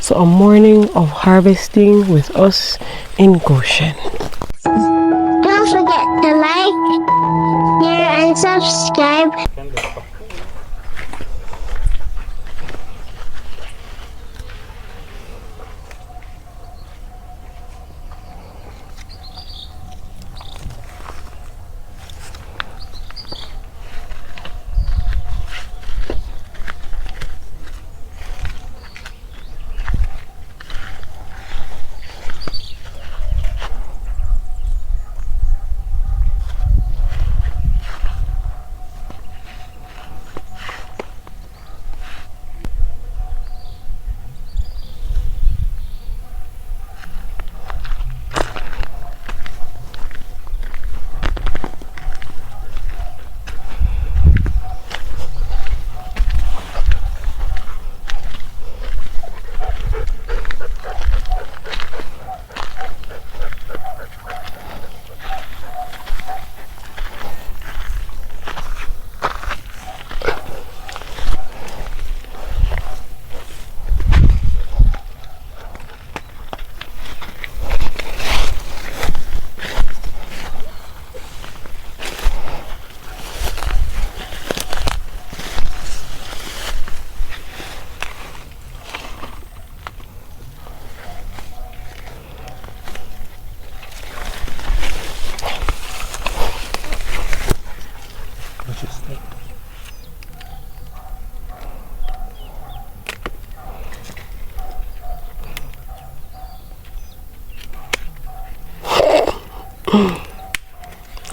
So a morning of harvesting with us in Goshen. Don't forget to like, share, and subscribe.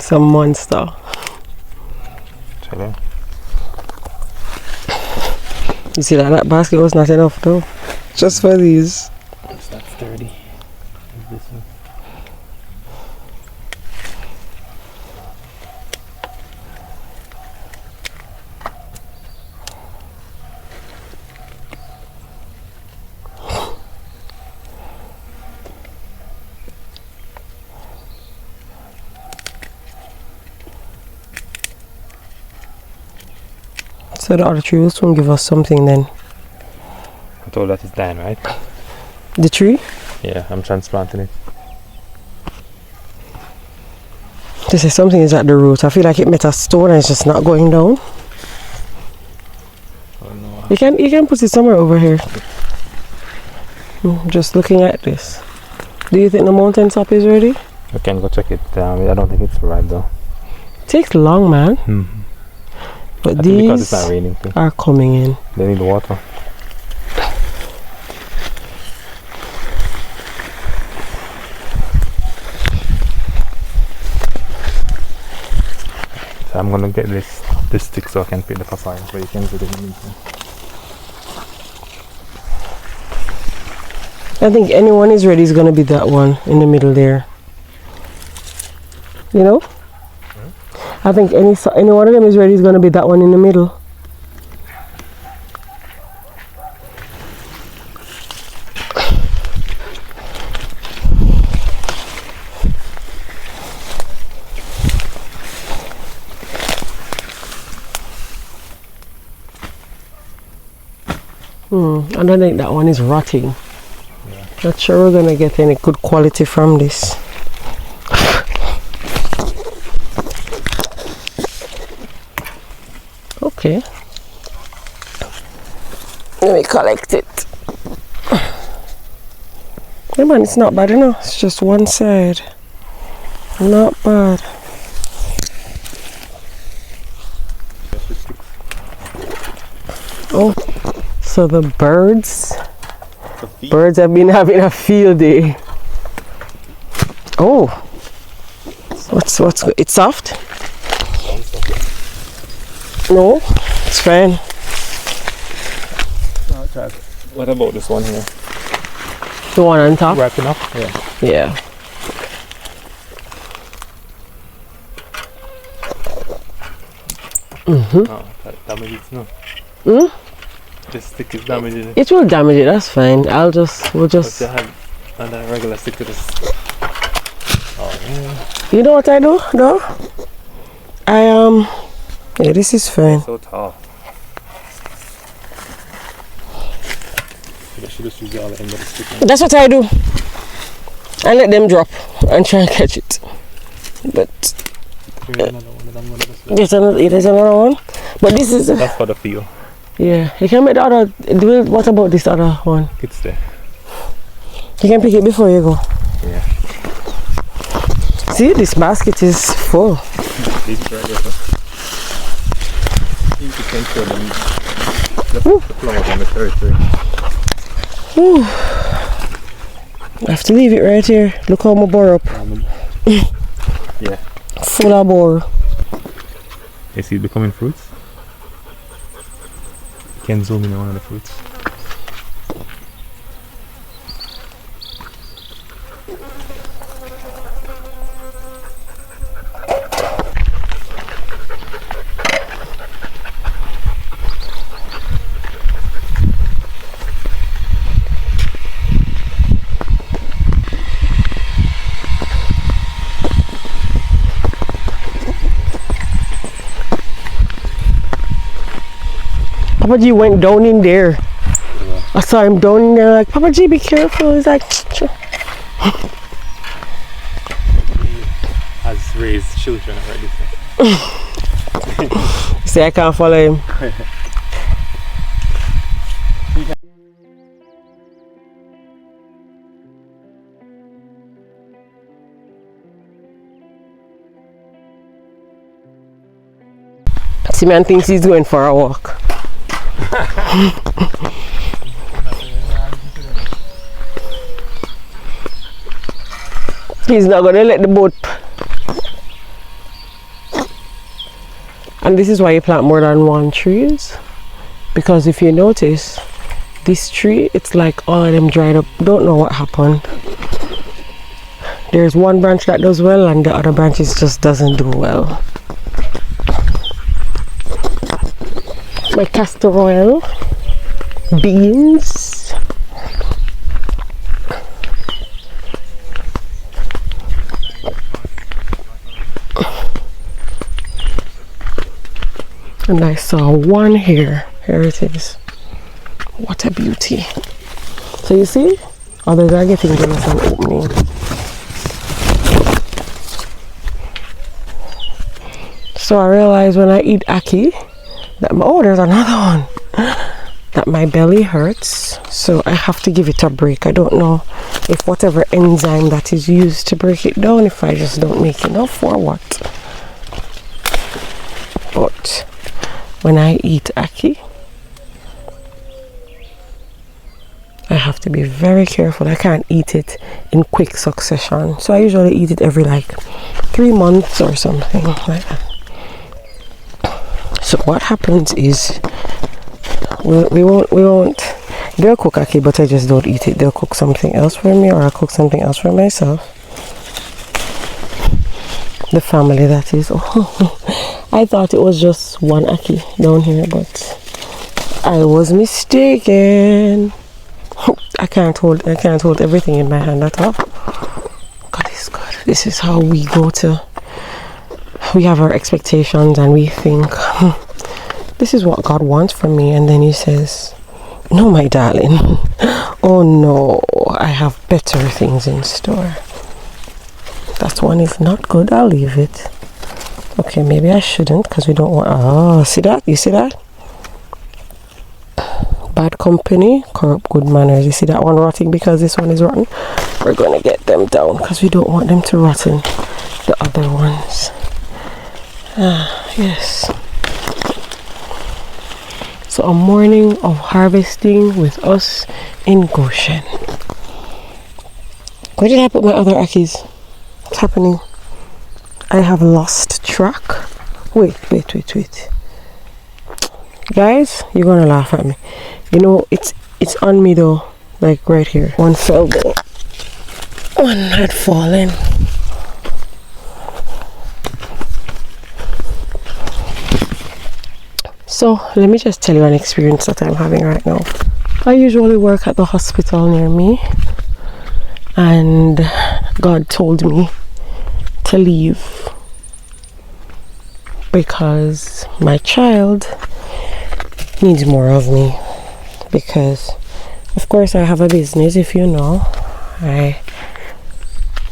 Some monster. You see that basket was not enough though. Just for these. That's 30. This one. So the other tree will soon give us something then. I told that it's dying, right? The tree? Yeah, I'm transplanting it. They say something is at the root. I feel like it met a stone and it's just not going down. Oh no. You can put it somewhere over here. Just looking at this. Do you think the mountain top is ready? We can go check it. I don't think it's right though. Takes long, man. Mm-hmm. But because it's these not raining too. are coming in. They need water. So I'm gonna get this stick so I can pick the papaya, but you can do it in the meantime. I think anyone is ready is gonna be that one in the middle there. You know? I think any one of them is ready is gonna be that one in the middle. I don't think that one is rotting. Yeah. Not sure we're gonna get any good quality from this. Okay. Let me collect it. Yeah, man, it's not bad enough. It's just one side. Not bad. Oh, so the birds have been having a field day. Oh, what's it's soft? No, it's fine. What about this one here? The one on top? Wrapping up? Yeah. Yeah. Oh, that damages it, no? This stick is damaging it. It will damage it, that's fine. we'll just... But you have another regular stick to this. Oh, yeah. You know what I do, though? Yeah, this is fine. So tall. I should just use all the end of the stick. That's what I do. I let them drop and try and catch it. But there's another one. But this is that's for the feel. yeah. You can make the other. What about this other one? It's there. You can pick it before you go. Yeah. See, this basket is full. Leave it right there. You can show them the flowers on the territory. Ooh. I have to leave it right here. Look how my bore up. Yeah. Full of bore. You see it becoming fruits? You can zoom in on one of the fruits. Papa G went down in there. Yeah. I saw him down in there like, Papa G, be careful. He's like, he has raised children already. So. See, I can't follow him. See, man thinks he's going for a walk. He's not gonna let the boat. And this is why you plant more than one trees, because if you notice, this tree, it's like all of them dried up. Don't know what happened. There's one branch that does well and the other branches just doesn't do well. My castor oil, beans, and I saw one here. Here it is. What a beauty. So you see, others are getting jealous and opening. So I realized when I eat ackee that there's another one, that my belly hurts, so I have to give it a break. I don't know if whatever enzyme that is used to break it down, if I just don't make enough or what. But when I eat ackee, I have to be very careful. I can't eat it in quick succession, so I usually eat it every like 3 months or something like that. So what happens is we won't they'll cook ackee, but I just don't eat it. They'll cook something else for me, or I'll cook something else for myself. The family, that is. Oh, I thought it was just one ackee down here, but I was mistaken. I can't hold everything in my hand at all. God is good. This is how we go to. We have our expectations and we think this is what God wants from me, and then he says, no, my darling, oh no, I have better things in store. That one is not good. I'll leave it. Okay, maybe I shouldn't, because we don't want. Oh, see that? You see that? Bad company, corrupt good manners. You see that one rotting because this one is rotten? We're gonna get them down because we don't want them to rotten the other ones. Yes. So a morning of harvesting with us in Goshen. Where did I put my other ackees? What's happening? I have lost track. Wait. Guys, you're gonna laugh at me. You know, it's on me though, like right here. One fell down. One had fallen. So let me just tell you an experience that I'm having right now. I usually work at the hospital near me, and God told me to leave because my child needs more of me, because Of course, I have a business, if you know. I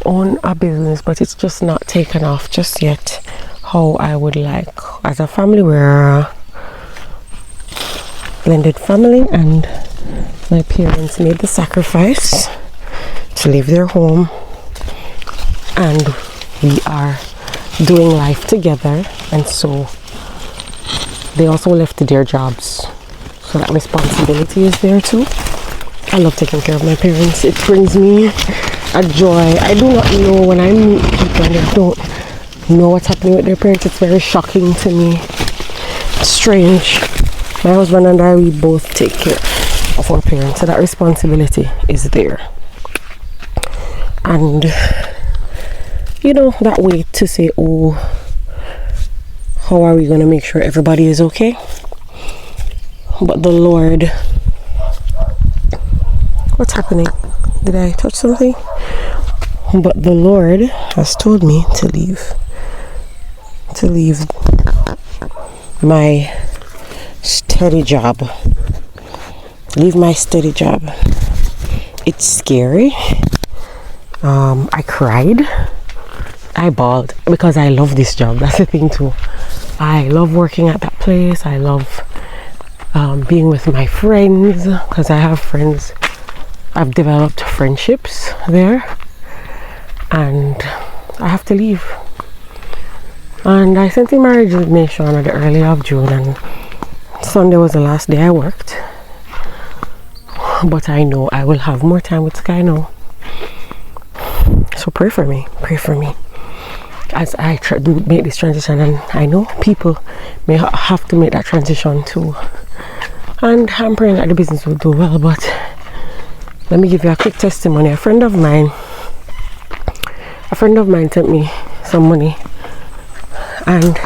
own a business, but it's just not taken off just yet how I would like. As a family, we're a blended family, and my parents made the sacrifice to leave their home, and we are doing life together, and so they also left their jobs, so that responsibility is there too. I love taking care of my parents. It brings me a joy. I do not know when I meet people and they don't know what's happening with their parents. It's very shocking to me. It's strange. My husband and I, we both take care of our parents, so that responsibility is there. And you know, that way to say, oh, how are we going to make sure everybody is okay? But the Lord, what's happening? Did I touch something? But the Lord has told me to leave my steady job. Leave my steady job. It's scary. I cried. I bawled because I love this job. That's the thing too. I love working at that place. I love being with my friends, because I have friends. I've developed friendships there, and I have to leave. And I sent in my resignation at the early of June, and Sunday was the last day I worked. But I know I will have more time with Sky now. So pray for me as I do make this transition, and I know people may have to make that transition too. And I'm praying that the business will do well. But let me give you a quick testimony. A friend of mine sent me some money and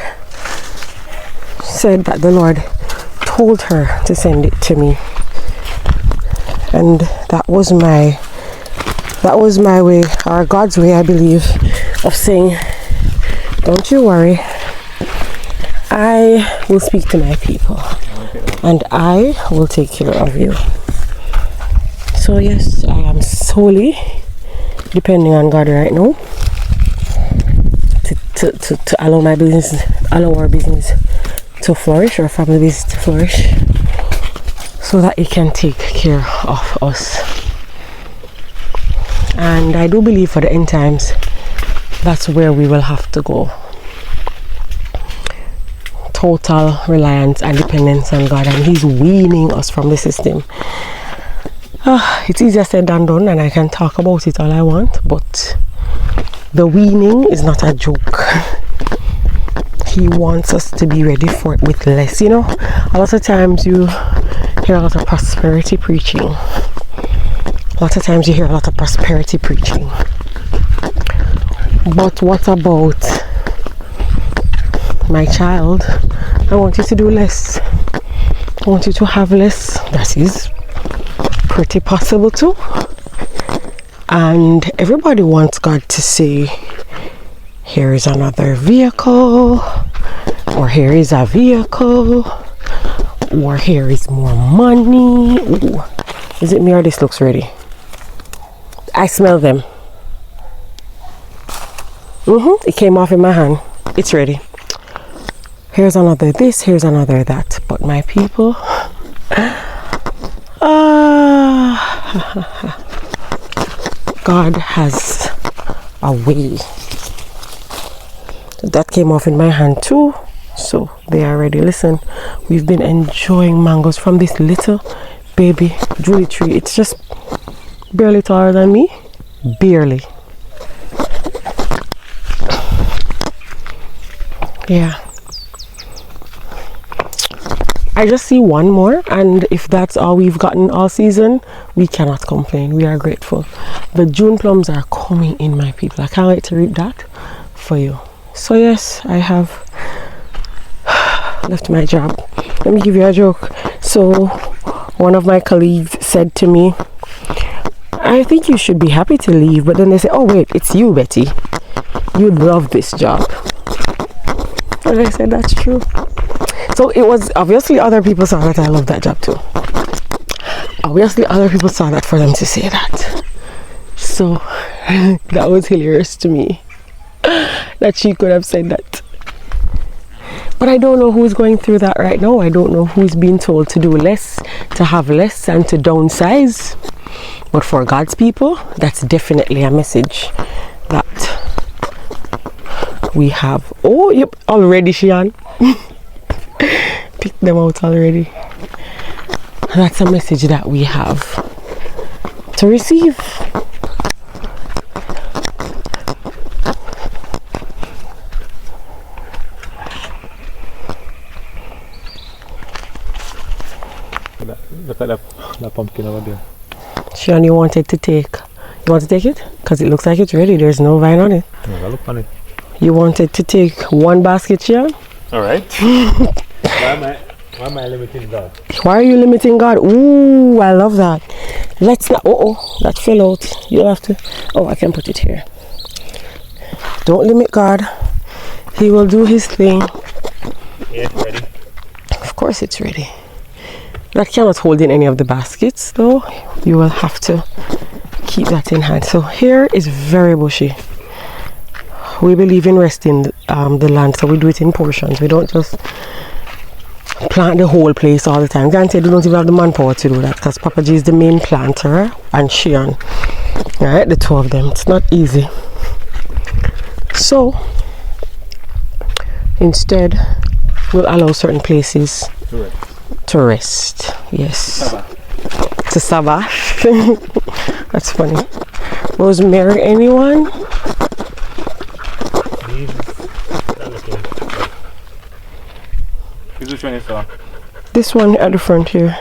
said that the Lord told her to send it to me, and that was my way, or God's way, I believe, of saying, don't you worry, I will speak to my people and I will take care of you. So yes, I am solely depending on God right now to allow our business to flourish, our family business to flourish, so that it can take care of us. And I do believe for the end times, that's where we will have to go. Total reliance and dependence on God, and He's weaning us from the system. It's easier said than done, and I can talk about it all I want, but the weaning is not a joke. He wants us to be ready for it with less. You know, a lot of times you hear a lot of prosperity preaching. But what about my child? I want you to do less. I want you to have less. That is pretty possible too. And everybody wants God to say, here is another vehicle, or here is a vehicle, or here is more money. Ooh. Is it me or this looks ready? I smell them. It came off in my hand. It's ready. Here's another this, here's another that. But my people, God has a way. That came off in my hand too. So they are ready. Listen, we've been enjoying mangoes from this little baby Julie tree. It's just barely taller than me. Barely. Yeah. I just see one more, and if that's all we've gotten all season, we cannot complain. We are grateful. The June plums are coming in, my people. I can't wait to read that for you. So yes, I have left my job. Let me give you a joke. So one of my colleagues said to me, I think you should be happy to leave. But then they say, oh wait, it's you, Betty. You'd love this job. And I said, that's true. So it was obviously other people saw that I love that job too. obviously other people saw that for them to say that. So that was hilarious to me that she could have said that. But I don't know who's going through that right now. I don't know who's being told to do less, to have less, and to downsize. But for God's people, that's definitely a message that we have. Oh, yep, already, Shian. Pick them out already. That's a message that we have to receive. Look at that pumpkin over there. Sean, you want to take it? Because it looks like it's ready. There's no vine on it. Yeah, look on it. You wanted to take one basket, Sean? Alright. Why am I limiting God? Why are you limiting God? Ooh, I love that. Let's not. Oh, that fell out. You'll have to. Oh, I can put it here. Don't limit God. He will do his thing. Yeah, it's ready. Of course, it's ready. That cannot hold in any of the baskets, though. You will have to keep that in hand. So here is very bushy. We believe in resting the land, so we do it in portions. We don't just plant the whole place all the time. Granted, we don't even have the manpower to do that because Papa G is the main planter and Shion. Alright, the two of them. It's not easy. So instead, we'll allow certain places to rest. Yes. To Sabbath. That's funny. Rosemary, anyone? Which one is that? This one at the front here.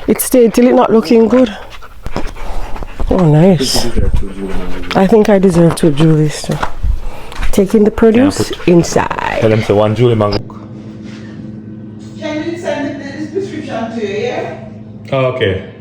It stayed till it not looking good. Oh, nice. I think I deserve to do this too. Taking the produce inside. Tell them to one Julie mango. Can you send the prescription to you, yeah? Oh, okay.